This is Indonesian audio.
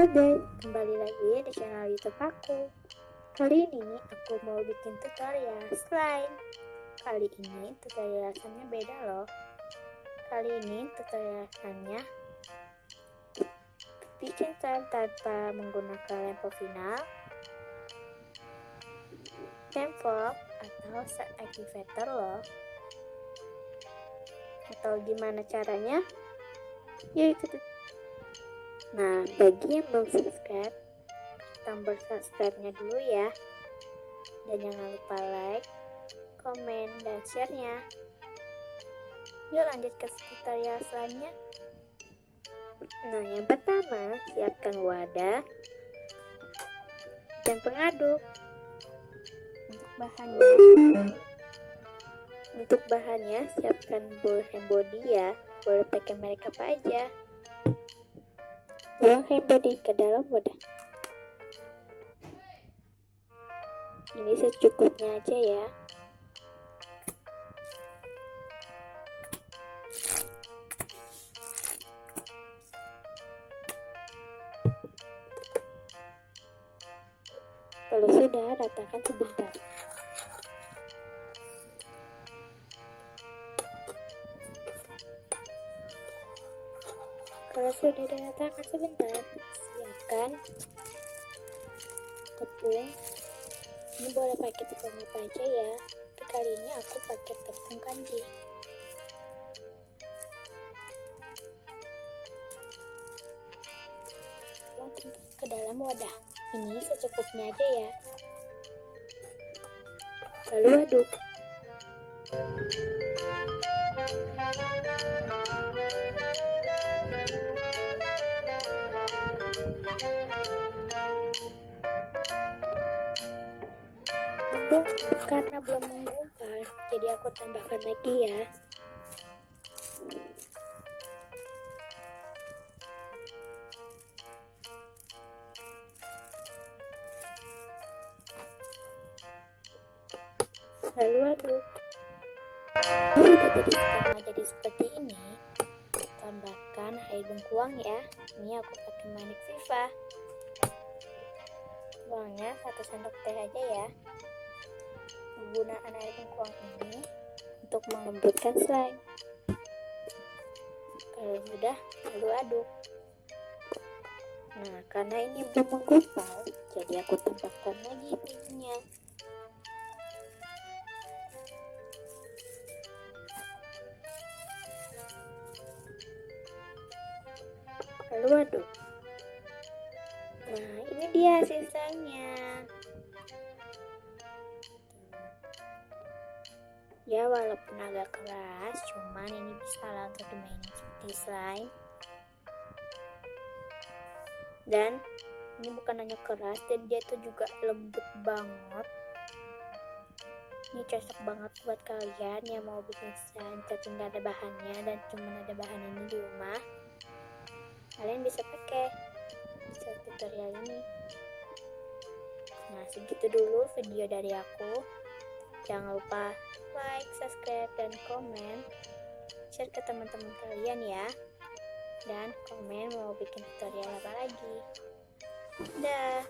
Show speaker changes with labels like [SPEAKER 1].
[SPEAKER 1] guys, kembali lagi di channel YouTube aku. Kali ini aku mau bikin tutorial slime. Kali ini tutorial slime-nya beda loh. Kali ini tutorial slime-nya bikin slime tanpa menggunakan lampu final, tempo atau set activator loh. Atau gimana caranya? Yuk ikutin. Nah, bagi yang belum subscribe, tombol subscribe-nya dulu ya. Dan jangan lupa like, komen, dan share-nya. Yuk lanjut ke tutorial selanjutnya. Nah, yang pertama, siapkan wadah dan pengaduk. Untuk bahannya, siapkan buah body ya. Boleh pakai merek apa aja. Buang hand body ke dalam wadah. Ini secukupnya aja ya. Kalau sudah, ratakan sebentar. Kalau sudah diratakan sebentar, siapkan tepung. Ini boleh pakai tepung apa aja ya, tapi kali ini aku pakai tepung kanji. Tuang ke dalam wadah. Ini secukupnya aja ya. Lalu aduk. Karena belum menggumpal, jadi aku tambahkan lagi ya. Lalu aduk. Sudah jadi seperti ini, tambahkan air bengkuang ya. Ini aku pakai manik Viva. Tuangnya 1 sendok teh aja ya. Penggunaan air bengkuang ini untuk melembutkan slime. Kalau sudah, lalu aduk. Nah, karena ini belum menggumpal, jadi aku tambahkan lagi minyak. Lalu aduk. Nah, ini dia sisanya. Ya, walaupun agak keras, cuman ini bisa lah untuk dimainin seperti slime. Dan ini bukan hanya keras, dan dia itu juga lembut banget. Ini cocok banget buat kalian yang mau bikin slime tapi nggak ada bahannya dan cuma ada bahan ini di rumah. Kalian bisa pakai tutorial ini. Nah, segitu dulu video dari aku. Jangan lupa like, subscribe, dan komen. Share ke teman-teman kalian ya. Dan komen mau bikin tutorial apa lagi. Dah.